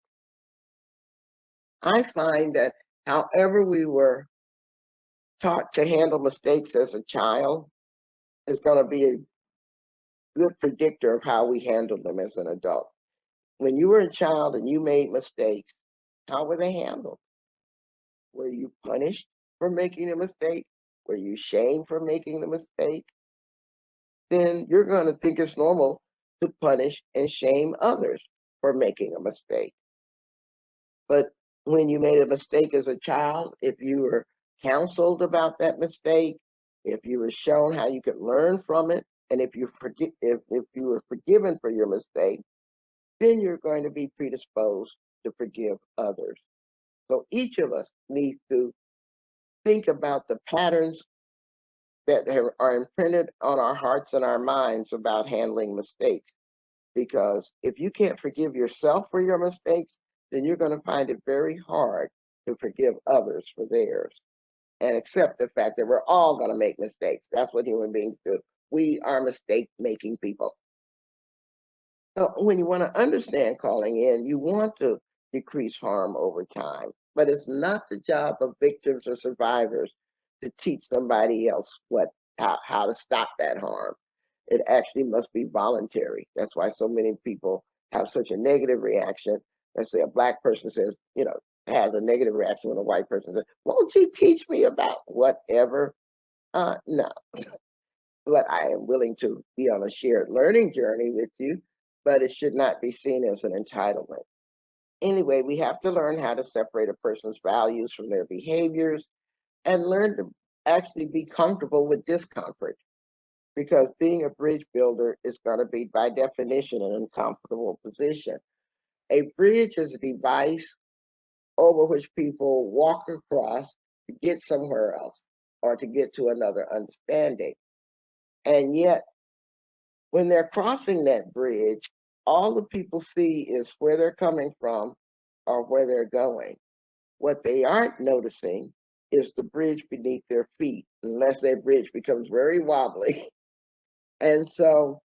[SPEAKER 1] I find that however we were taught to handle mistakes as a child is going to be a good predictor of how we handle them as an adult. When you were a child and you made mistakes, how were they handled? Were you punished for making a mistake? Were you shamed for making the mistake? Then you're going to think it's normal to punish and shame others for making a mistake. But when you made a mistake as a child, if you were counseled about that mistake, if you were shown how you could learn from it, and if if you were forgiven for your mistake, then you're going to be predisposed to forgive others. So each of us needs to think about the patterns that are imprinted on our hearts and our minds about handling mistakes. Because if you can't forgive yourself for your mistakes, then you're going to find it very hard to forgive others for theirs and accept the fact that we're all going to make mistakes. That's what human beings do. We are mistake-making people. So when you want to understand calling in, you want to decrease harm over time. But it's not the job of victims or survivors to teach somebody else how to stop that harm. It actually must be voluntary. That's why so many people have such a negative reaction. Let's say a black person says, has a negative reaction when a white person says, won't you teach me about whatever? No, but I am willing to be on a shared learning journey with you, but it should not be seen as an entitlement. Anyway, we have to learn how to separate a person's values from their behaviors and learn to actually be comfortable with discomfort, because being a bridge builder is going to be, by definition, an uncomfortable position. A bridge is a device over which people walk across to get somewhere else or to get to another understanding. And yet, when they're crossing that bridge, all the people see is where they're coming from or where they're going. What they aren't noticing is the bridge beneath their feet, unless that bridge becomes very wobbly. And so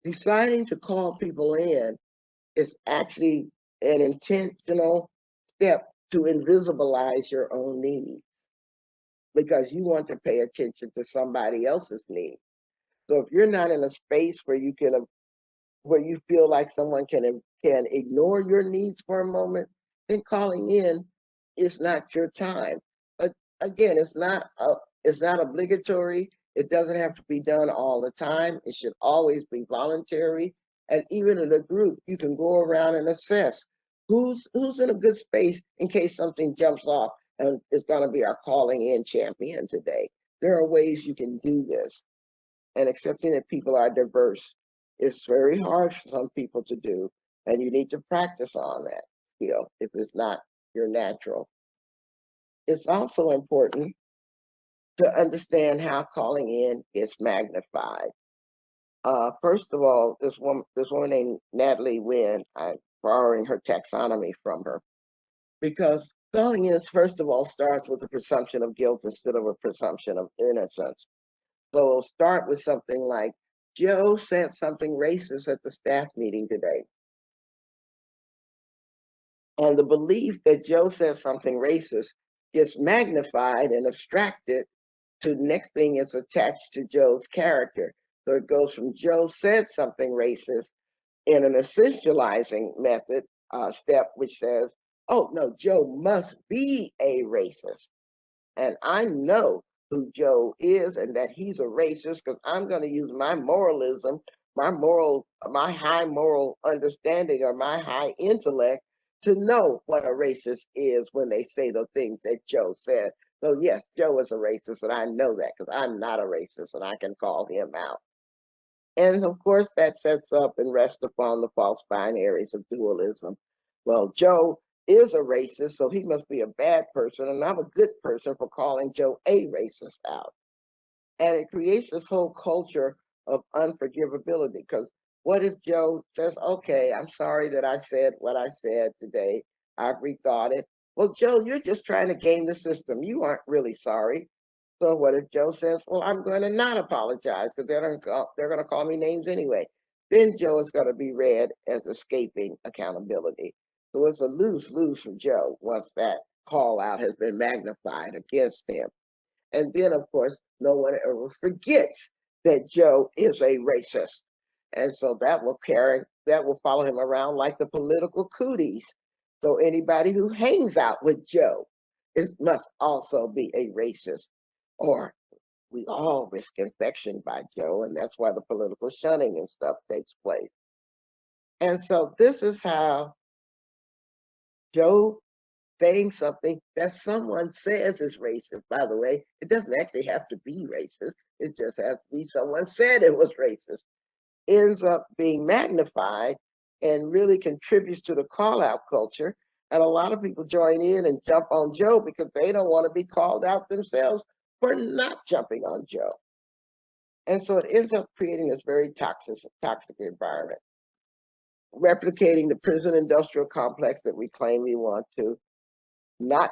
[SPEAKER 1] deciding to call people in is actually an intentional step to invisibilize your own needs, because you want to pay attention to somebody else's needs. So if you're not in a space where you feel like someone can ignore your needs for a moment, then calling in is not your time. But again, it's not obligatory. It doesn't have to be done all the time. It should always be voluntary. And even in a group, you can go around and assess who's in a good space in case something jumps off and is going to be our calling in champion today. There are ways you can do this, and accepting that people are diverse is very hard for some people to do, and you need to practice on that skill if it's not your natural. It's also important to understand how calling in is magnified. First of all, this woman named Natalie Wynn, I'm borrowing her taxonomy from her, because calling in, first of all, starts with a presumption of guilt instead of a presumption of innocence. So we'll start with something like, Joe said something racist at the staff meeting today. And the belief that Joe said something racist gets magnified and abstracted to the next thing is attached to Joe's character. So it goes from Joe said something racist in an essentializing method step, which says, oh, no, Joe must be a racist. And I know who Joe is and that he's a racist because I'm going to use my moralism, my high moral understanding or my high intellect to know what a racist is when they say the things that Joe said. So yes, Joe is a racist, and I know that because I'm not a racist and I can call him out. And of course, that sets up and rests upon the false binaries of dualism. Well, Joe is a racist, so he must be a bad person, and I'm a good person for calling Joe a racist out. And it creates this whole culture of unforgivability because what if Joe says, okay, I'm sorry that I said what I said today. I've rethought it. Well, Joe, you're just trying to game the system. You aren't really sorry. So what if Joe says, well, I'm going to not apologize because they're going to call me names anyway. Then Joe is going to be read as escaping accountability. So it's a lose-lose for Joe once that call out has been magnified against him. And then, of course, no one ever forgets that Joe is a racist. And so that will follow him around like the political cooties. So anybody who hangs out with Joe must also be a racist. Or we all risk infection by Joe, and that's why the political shunning and stuff takes place. And so this is how Joe saying something that someone says is racist, by the way, it doesn't actually have to be racist. It just has to be someone said it was racist, ends up being magnified and really contributes to the call out culture. And a lot of people join in and jump on Joe because they don't want to be called out themselves for not jumping on Joe. And so it ends up creating this very toxic environment, replicating the prison industrial complex that we claim we want to not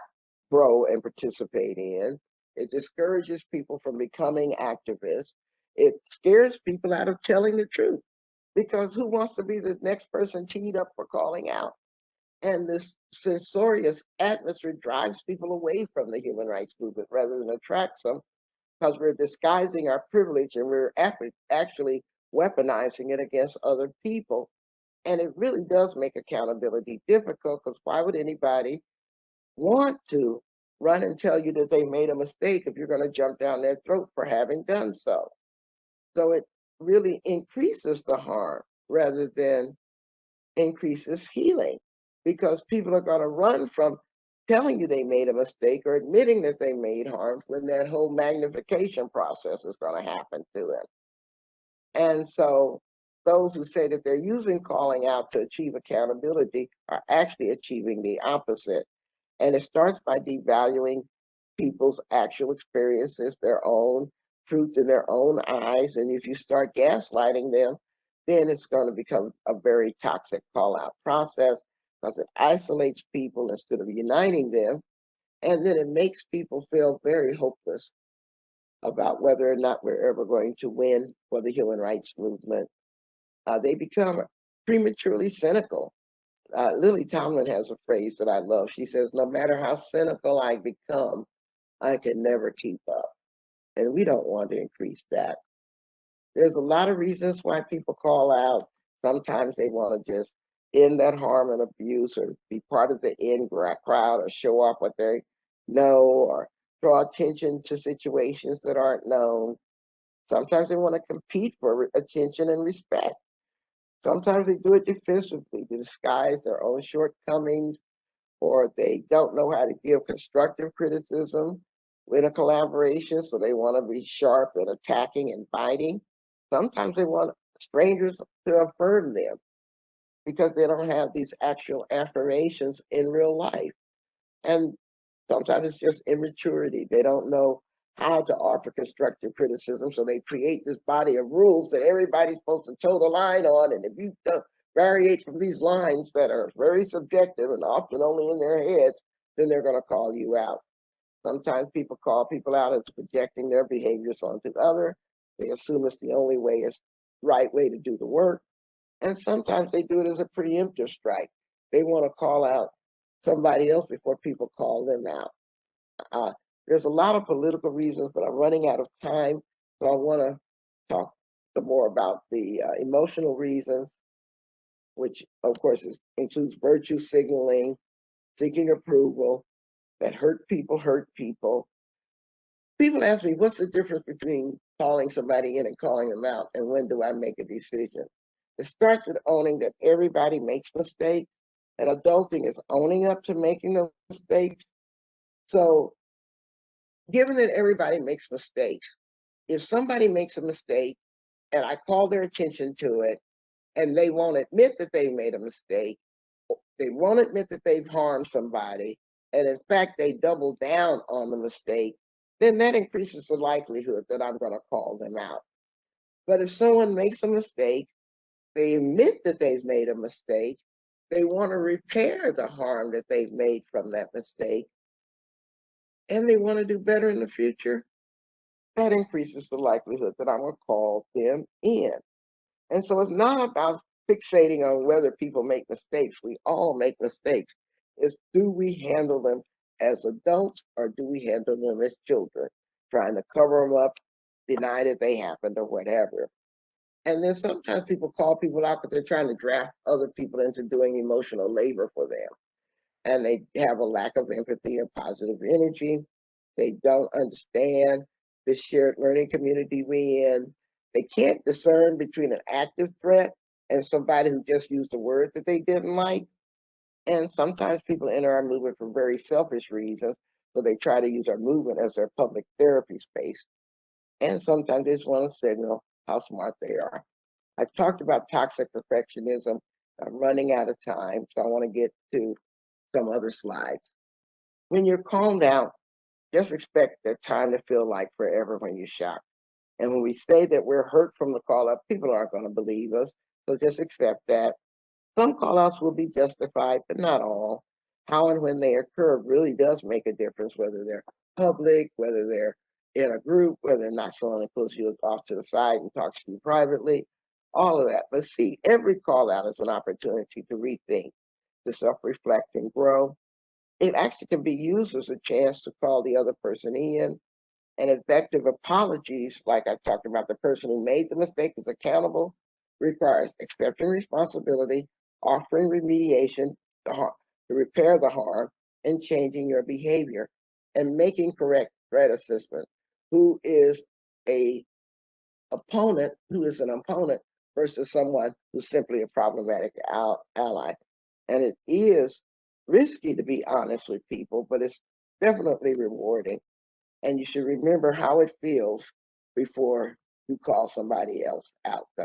[SPEAKER 1] grow and participate in. It discourages people from becoming activists. It scares people out of telling the truth because who wants to be the next person teed up for calling out? And this censorious atmosphere drives people away from the human rights movement rather than attracts them because we're disguising our privilege and we're actually weaponizing it against other people. And it really does make accountability difficult because why would anybody want to run and tell you that they made a mistake if you're going to jump down their throat for having done so? So it really increases the harm rather than increases healing because people are going to run from telling you they made a mistake or admitting that they made harm when that whole magnification process is going to happen to them. And so those who say that they're using calling out to achieve accountability are actually achieving the opposite. And it starts by devaluing people's actual experiences, their own truth in their own eyes. And if you start gaslighting them, then it's going to become a very toxic call out process because it isolates people instead of uniting them. And then it makes people feel very hopeless about whether or not we're ever going to win for the human rights movement. They become prematurely cynical. Lily Tomlin has a phrase that I love. She says, no matter how cynical I become, I can never keep up. And we don't want to increase that. There's a lot of reasons why people call out. Sometimes they want to just end that harm and abuse or be part of the in crowd or show off what they know or draw attention to situations that aren't known. Sometimes they want to compete for attention and respect. Sometimes they do it defensively to disguise their own shortcomings, or they don't know how to give constructive criticism in a collaboration, so they want to be sharp and attacking and biting. Sometimes they want strangers to affirm them because they don't have these actual affirmations in real life. And sometimes it's just immaturity. They don't know how to offer constructive criticism, so they create this body of rules that everybody's supposed to toe the line on. And if you variate from these lines that are very subjective and often only in their heads, then they're going to call you out. Sometimes people call people out as projecting their behaviors onto others. They assume it's the only way, it's the right way to do the work. And sometimes they do it as a preemptive strike. They want to call out somebody else before people call them out. There's a lot of political reasons, but I'm running out of time. So I want to talk some more about the emotional reasons, which of course includes virtue signaling, seeking approval, that hurt people hurt people. People ask me, what's the difference between calling somebody in and calling them out, and when do I make a decision? It starts with owning that everybody makes mistakes, and adulting is owning up to making the mistakes. So, given that everybody makes mistakes, if somebody makes a mistake and I call their attention to it, and they won't admit that they made a mistake, they won't admit that they've harmed somebody, and in fact, they double down on the mistake, then that increases the likelihood that I'm going to call them out. But if someone makes a mistake, they admit that they've made a mistake, they want to repair the harm that they've made from that mistake, and they want to do better in the future, that increases the likelihood that I'm going to call them in. And so it's not about fixating on whether people make mistakes. We all make mistakes. It's, do we handle them as adults or do we handle them as children, trying to cover them up, deny that they happened or whatever. And then sometimes people call people out because they're trying to draft other people into doing emotional labor for them. And they have a lack of empathy or positive energy. They don't understand the shared learning community we're in. They can't discern between an active threat and somebody who just used a word that they didn't like. And sometimes people enter our movement for very selfish reasons, so they try to use our movement as their public therapy space. And sometimes they just want to signal how smart they are. I've talked about toxic perfectionism. I'm running out of time, so I want to get to some other slides. When you're calmed out, just expect that time to feel like forever when you're shocked. And when we say that we're hurt from the call out, people aren't going to believe us. So just accept that. Some call outs will be justified, but not all. How and when they occur really does make a difference, whether they're public, whether they're in a group, whether or not someone pulls you off to the side and talks to you privately, all of that. But see, every call out is an opportunity to rethink, to self reflect and grow. It actually can be used as a chance to call the other person in, and effective apologies, like I talked about, the person who made the mistake is accountable, requires accepting responsibility, offering remediation to repair the harm, and changing your behavior, and making correct threat assessment. Who is a opponent, who is an opponent versus someone who's simply a problematic ally. And it is risky to be honest with people, but it's definitely rewarding. And you should remember how it feels before you call somebody else out, because